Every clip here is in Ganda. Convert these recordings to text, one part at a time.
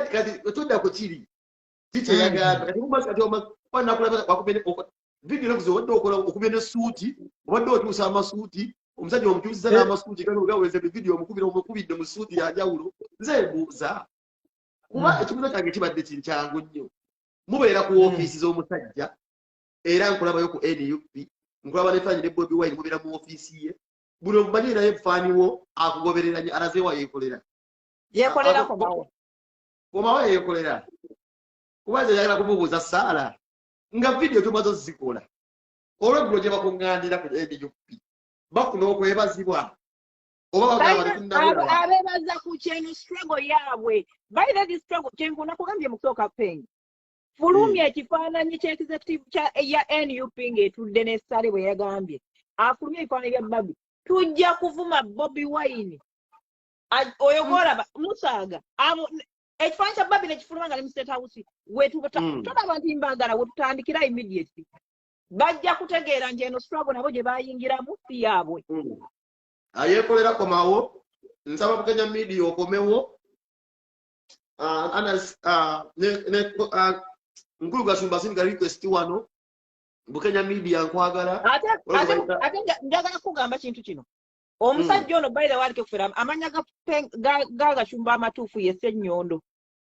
kati tudda ku kiri kike yagamba kati kumasa kati omwana kulaba wakubene video nakuzo wadde okola okubene suuti wadde otuusa amasuuti omusajja omukyusiza n'amasuuti kano gaweze video omukubidde mu suuti ya njawulo nze mbuuza kuba ekibuzo kyange kibadde kinkyangu nnyo mubeera ku ofiisi z'omusajja era nkulabayo ku NUP nkulaba nefanyi ne Bobi Wine mubeera mu ofiisi ye buno mumanyi naye bufaaniwo akugoberera alaze wa yeekolera komawo yeekolera kubaze yagala kumubuuza Saala nga video tumaze zikola olweggulo gye bakuŋŋaanira ku NUP bafuna okwebazibwa oba bagamba abebaza ku kyeno struggle yaabwe by that struggle kyengo nakugambye mu kusooka pengi fulumya ekifaananyi ky'executive ya NUP ng'etudde ne Sale bwe yagambye afulumya ebifaananyi bya Babi tujja kuvuma Bobi Wine oyogora musaaga ekifaananyi kya Babi nekifuluma nga ne mu State House tolaba nti mbagala we tutandikira immediately bajja kutegeera nti eno struggle nabo gye bayingiramu si yaabwe ayeekolera komawo nsaba Bukenya media okomewo nkulu Gashumba singa request wano Bukenya media nkwagala ate njagala kugamba kintu kino omusajja ono by the way aliko kufera amanya ga Gashumba amatuufu ye Ssenyondo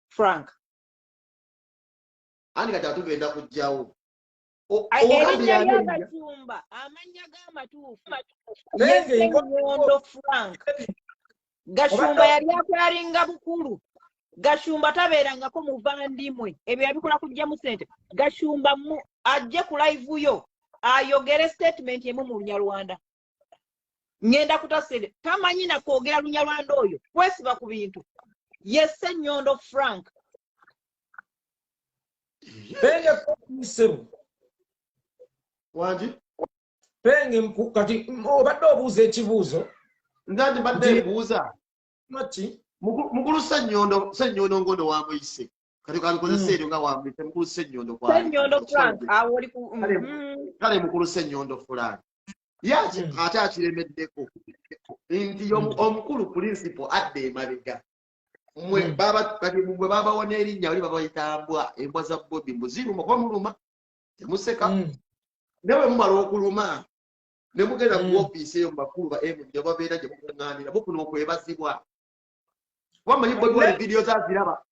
Frank ani kati atugenda kujjawo erinnya lya Gashumba amanya g'amatuufu ye Ssenyondo Frank Gashumba yali akwalinga bukulu Gashumba tabeerangako muvandimwe ebyo yabikola kujjamu ssente Gashumba ajje ku live yo ayogere statement emu mu Lunyarwanda ngenda kutasere tamanyi na kwogera Lunyarwanda oyo kwesiba ku bintu ye Ssenyondo Frank penge komiseru wanji penge kati obadde obuuza ekibuuzo ndandi badde buuza mati mukulu Ssenyondo ngono wamuyise kati kalikoze seero nga wamuyise mukulu Ssenyondo kwa Ssenyondo Frank awoli ku kale mukulu Ssenyondo fulani yaje ate akiremeddeko nti omukulu principal adde emabega mwe baba wona erinnya oli baba yitambwa embwa za Bobi mbuziru muko muluma temuseka newe mumala okuluma ne mugenda ku office yo makulu ba gye babeera gye mukuŋŋaanira mufuna okwebazibwa wamanyi Bobi Wine video zaziraba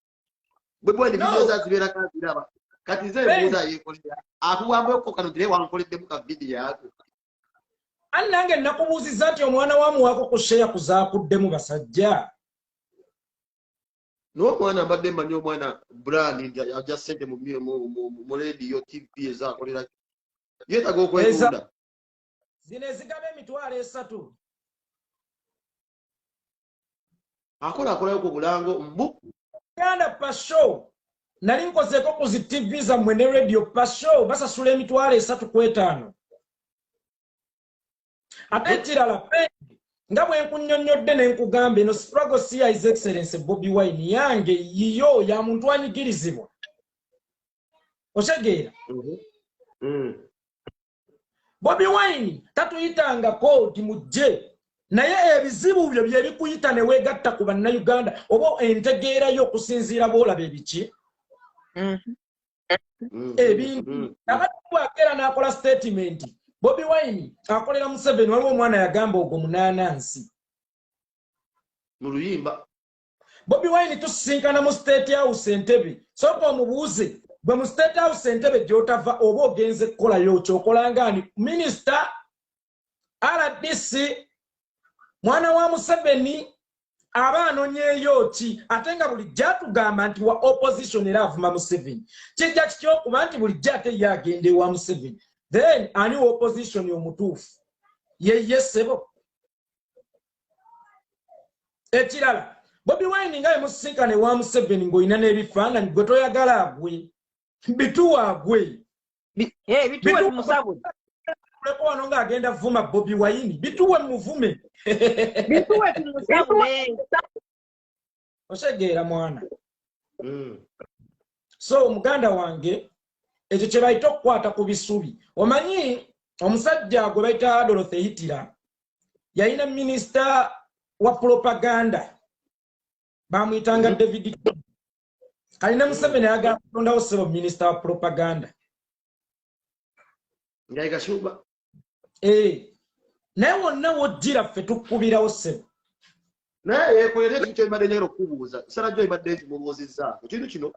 Bobi Wine video zazibeera kaziraba kati nze mbuuza yeekolera akuwambeko kano dire wankoleddemu ka video yako nange nakubuuzizza nti omwana wa muwako ku sheya kuzaakuddemu basajja n'omwana mbadde mmanyi omwana brand ajja ssente mu radio TV ezaakolera yeetaga okwetunda zino ezigaba emitwalo 3 akolayo ku bulango mbu ganda pasho nali nkozeeko ku zi TV zammwe ne radio pasho basasula emitwalo 3 ku 5 ate ekirala pengi nga bwe nkunnyonnyodde ne nkugamba eno struggle si ya His Excellency Bobi Wine yange yiyo ya muntu anyigirizibwa otegeera Bobi Wine tatuyitangako nti mujje naye ebizibu byo bye bikuyita ne weegatta ku bannayuganda oba entegeerayo okusinziira boolaba ebiki ebintu abatuwakeera n'akola statement Bobi Wine akolera Museveni waliwo omwana yagamba ogwo munaanansi mu luyimba Bobi Wine tusisinkana mu State House Entebbe sooka omubuuze bwe mu State House Entebbe gy'otava oba ogenze kukolayo kyokola ngani Minister RDC mwana wa Museveni aba anonyeeyo ki ate nga bulijjo atugamba nti wa opposition era avuma Museveni kijja kityokuba nti bulijjo ate ye agenda ewa Museveni then ani wa opposition omutuufu ye ssebo ekirala Bobi Wine nga emusisinkane wa Museveni ng'olina n'ebifaananyi gwe toyagala agwe bituwa agwe bituwe tumusabwe kuleko wano ng'agenda vuma Bobi Wine bituwe muvume bituwe tumusabwe osegeera mwana so muganda wange ekyo kye bayita okukwata ku bisubi omanyi omusajja gwe bayita Dorothy Hitler yalina minisita wa propaganda bamuyitanga David kalina Museveni agamba kulondawo ssebo minisita wa propaganda Ngaiga shuba. Naye wonna wojjira ffe tukkubirawo ssebo. Naye yeekolera ekintu ky'ebadde njagala okukubuuza sala gyo ebadde nkimubuuzizza ekintu kino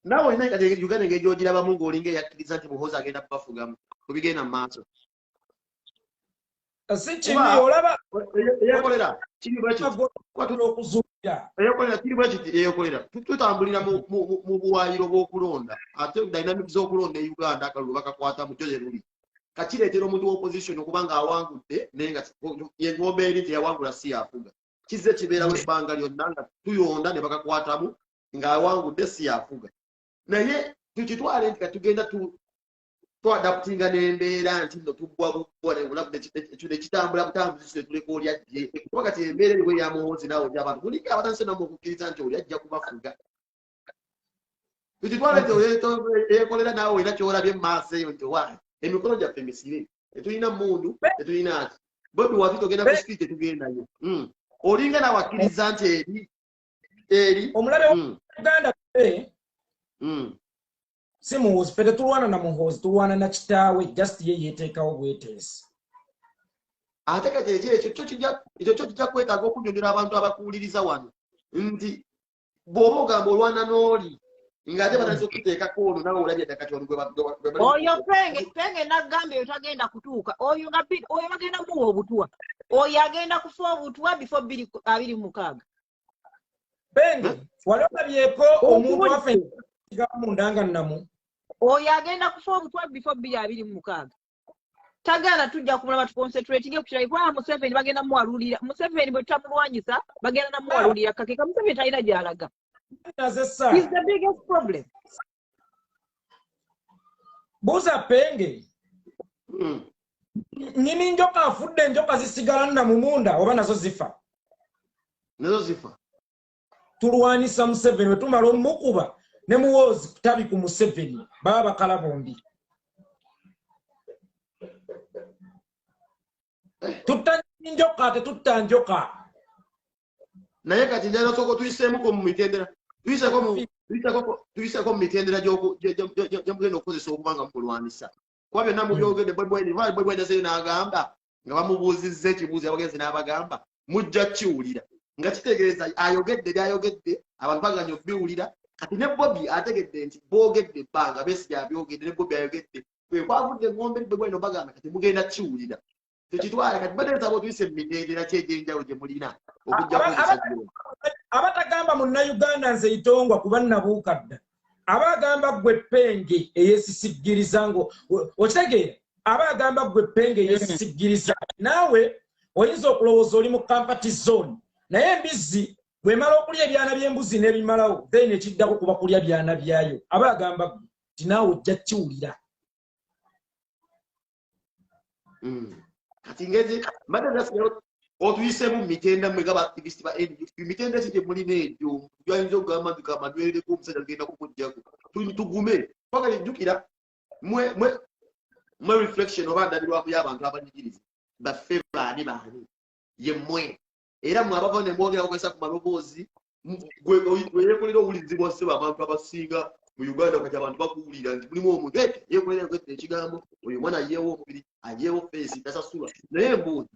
naawe olina kati Uganda engeri gy'ogirabamu ng'olinga eyakkiriza nti Muhoozi agenda kubafugamu kubigenda mu maaso. Si kibi olaba eyeekolera kiri bwe kiti eyeekolera tutambulira mu buwaayiro bw'okulonda ate dynamics z'okulonda e Uganda akalulu bakakwata mu gyo luli kakireetera omuntu w'opposition okuba ng'awangudde naye nga yengomba eri teyawangula si yafuga kizze kibeerawo ebbanga lyonna nga tuyonda ne bakakwatamu ng'awangudde si yafuga naye tukitwale nti katugenda twadaptinga n'embeera nti no tubbwa nekitambula butambuzi tuleka oli ajje kuba kati embeera eriwe ya Muhoozi naawe oli abantu mulinga abatandise namu okukkiriza nti oli ajja kubafuga tukitwale nti eyekolera naawe olina kyolabye mu maaso eyo nti wa emikono gyaffe misire tetulina mundu tetulina ati bobi wati togenda ku street tetugendayo olinga naawe akkiriza nti eri omulabe wa Uganda si Muhoozi ffe tetulwana na Muhoozi tulwana na kitaawe just ye yeeteekawo bweteesi ate kati ekyo kyo kijja kwetaaga okunyonyola abantu abakuwuliriza wano nti bw'oba ogamba olwana n'oli ng'ate batandise okuteekako ono nawe olabye ddala kati oyo penge n'agamba eyo tagenda kutuuka oyo bagenda muwa obutwa oyo agenda kufa obutwa bifo 26 penge wali olabyeko omuntu waffe mundanga namu oyo agenda kufa obutwa bifo 26 tagana tujja kumulaba tuconcentrating okukirayi kwa Museveni bagenda muwalulira Museveni bwe tutamulwanyisa bagenda namuwalulira kakeka Museveni talina gy'alaga. Is the biggest problem. Buza penge nyini njoka afudde njoka zisigala na mumunda oba nazo zifa tulwanisa Museveni wetumala omukuba ne Muhoozi kutabi ku Museveni baba bakala bombi tutanjoka tetutanjoka naye kati njalo soko tuyiseemuko mu mitendera tuyiseko mu mitendera gy'omugenda okukozesa okubanga mukulwanisa kuba byonna mu byogedde bwebwenda seyo n'agamba nga bamubuuzizza ekibuuzo abagenzi n'abagamba mujja kiwulira nga kitegeeza ayogedde byayogedde abantu baganya okubiwulira kati ne Bobi ategedde nti boogedde ebbanga Besigye abyogedde ne Bobi ayogedde kwavudde engombe bwebwenda bagamba kati mugenda kiwulira tekitwala kati badde nsaba otuyise mu mitendera ky'egyenjawulo gye mulina okujja abatagamba munnayuganda nze itongwa kuba nnabuukadda abagamba gwe penge eyesisigiriza ngo okitegeera abagamba gwe penge eyesisigiriza naawe oyinza okulowooza oli mu kampati zone naye embizzi bw'emala okulya ebyana by'embuzi n'ebimalawo then ekiddako kuba kulya byana byayo abagamba gwe ti naawe ojja kiwulira kati ngezi madde otuyisemu mitenda mwe gaba activist ba mitenda kije mulina ejo byayinza okugamba nti kamadwere ko omusajja agenda kumujjako tugume paka lijjukira mwe reflection oba ndabirwamu y'abantu abanyigiriza baffe baani ye mmwe era mwe abava ne mwogera okwesa ku maloboozi gwe yekolera obulizi bwaseba abantu abasinga mu Uganda kati abantu bakuwulira nti mulimu omuntu yekolera ekigambo oyo mwana yeewo omubiri ayeewo feesi tasasula naye mbuuzi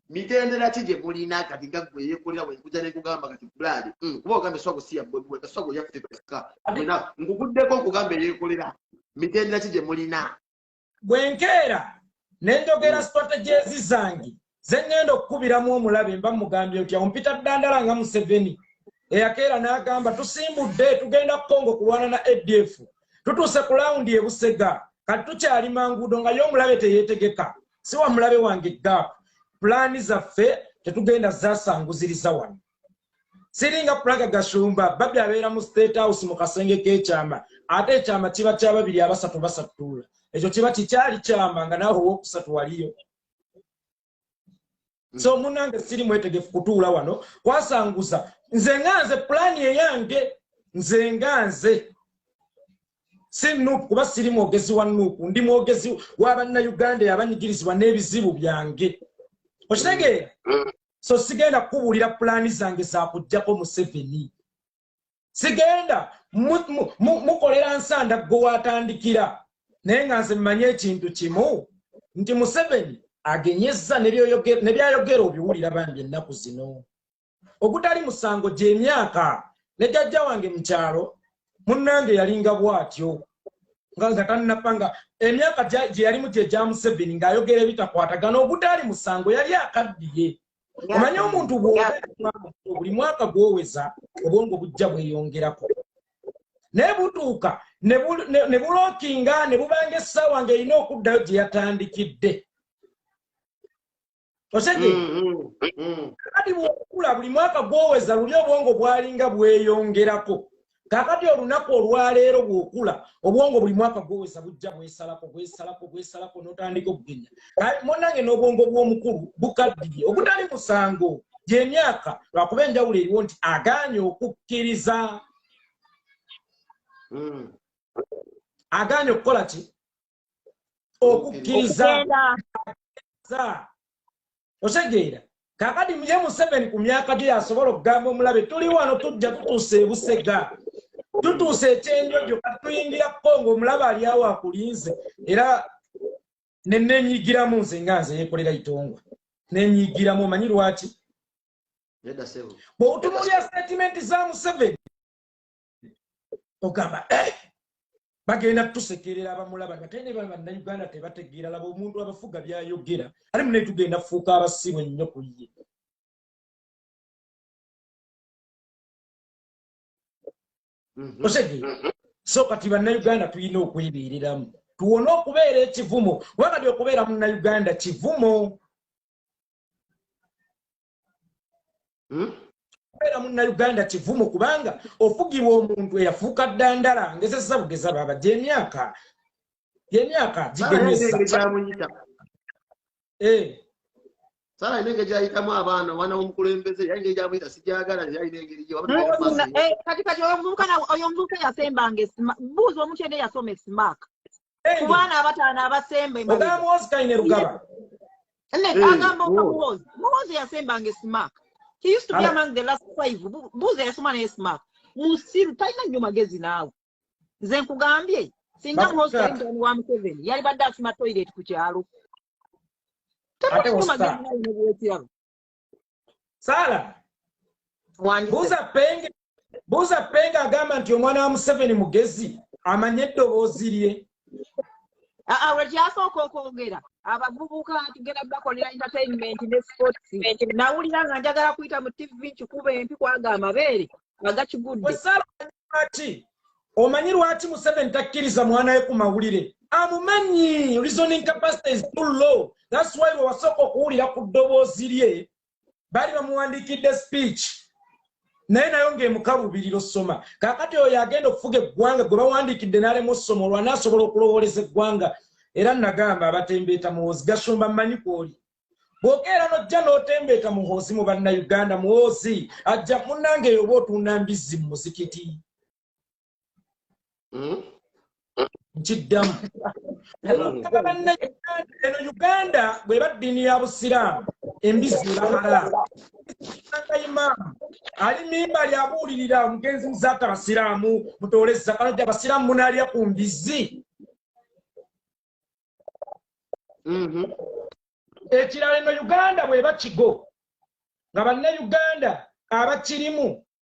mitendera kije mulina kati nga gwe yekolera bwekuja nekugamba kati buladi kuba ogambe swago siya bwe kaswago yaffe peka mwena ngukuddeko nkugamba yekolera mitendera kije mulina bwenkeera nenjogera strategies zange zengenda okukubiramu omulabe mba mugambye otya ompita ddandala nga Museveni eyakeera n'agamba tusimbudde tugenda Kongo kulwana na ADF tutuuse ku laundi e Busega kati tukyali manguudo nga y'omulabe teyeetegeka si wa mulabe wange gap plani zaffe tetugenda zasanguziriza wano siringa Praga Gashumba babbi abeera mu State House mu kasenge k'ekyama ate ekyama kiba kya babiri abasatu basatuula ekyo kiba kikyali kyama nga naawe owokusatu waliyo so munange siri mwetegefu kutuula wano kwasanguza nze nganze plani eyange nze nganze si nuupu kuba siri mwogezi wa nuupu ndi mwogezi w'abannayuganda abanyigirizibwa n'ebizibu byange okitegeera so sigenda kukubuulira plani zange zakuggyako Museveni sigenda mukolera nsanda gwe watandikira naye nga nze mmanye ekintu kimu nti Museveni agenyezza ne byayogera obiwulira bambi ennaku zino ogutali musango gy'emyaka ne jjajja wange mu kyalo munnange yalinga bw'atyo nga tannapanga emyaka gye yalimu gye gya Museveni ng'ayogera ebitakwatagana ogutali musango yali akaddiye omanye omuntu buli mwaka gw'oweza obwongo bujja bweyongerako naye butuuka ne bulookinga ne bubanga essaawa ng'erina okuddayo gye yatandikidde osege kati bw'okula buli mwaka gw'oweza luli obwongo bwalinga bweyongerako kakati olunaku olwaleero bw'okula obwongo buli mwaka gw'oweza bujja bwesalako n'otandika okugenya monange n'obwongo bw'omukulu bukaddiye ogutali musango gy'emyaka lwakuba enjawulo eriwo nti agaanye okukkiriza agaanye okukola ki okukkiriza osegeera kakati ye Museveni ku myaka gye yasobola okugamba omulabe tuli wano tujja tutuusa ebusega tutuusa ekyenjojo kati tuyingira Kongo omulabe ali awo akulinze era nenyiigiramu nze nga nze yeekolera itongwa nenyiigiramu omanyi lwaki bw'otunuulira statement za Museveni ogamba bagenda tusekerera abamulaba nga tene bannayuganda tebategeera laba omuntu abafuga byayogera ali mune tugenda fuuka abasibu ennyo ku ye osege so kati bannayuganda tulina okwebeereramu tuwone okubeera ekivumo wakati okubeera munnayuganda kivumo era munnayuganda kivumo kubanga ofugibwa omuntu eyafuuka ddandala ngezesa bugeza baba gy'emyaka gigenyesa sala inenge gyayitamu abaana w'omukulembeze yayinga egyamuyita sigyagala yayina engeri kati oyo omuvubuka yasembanga buuza omukyende yasoma esimaaka ku baana abataano abasemba ogamba Muhoozi Kayine Rugaba agamba Muhoozi yasembanga esimaaka. He used to be among the last 5. Buze yasoma ne smart. Musiru talina nnyo magezi naawe. Nze nkugambye singa Muhoozi Kayine wa Museveni yali badde asima toilet ku kyalo. Sala buza penga agamba nti omwana wa Museveni mugezi amanye eddoboozi lye. Lwekyasooka okwogera abavubuka tugenda bakolera entertainment ne sports nawulira nga njagala kuyita mu TV kikuba empi kwaga amabeere agakigudde. Omanyi lwaki Museveni takkiriza mwana we ku mawulire? Amumanyi reasoning capacity is too low. That's why we wasooka okuwulira ku ddoboozi lye bali bamuwandiikidde speech naye nayo ng'emukaluubirira osoma kaakati oyo agenda okufuga eggwanga gwe bawandiikidde n'alema osoma olwo anaasobola okulowooleza eggwanga era nagamba abatembeeta Muhoozi Gashumba mmanyi kwoli bw'okeera n'ojja n'otembeeta Muhoozi mu bannayuganda Muhoozi ajja munnange eyo oba otunda mbizzi mu muzikiti nkiddamu eno Uganda bw'eba ddiini ya busiraamu embizzi bahala imaamu ali mimba lyabuulirira omugenzi muzaata abasiraamu mutooleza kano gye abasiraamu munaalya ku mbizzi ekirala eno Uganda bw'eba kigo nga bannayuganda abakirimu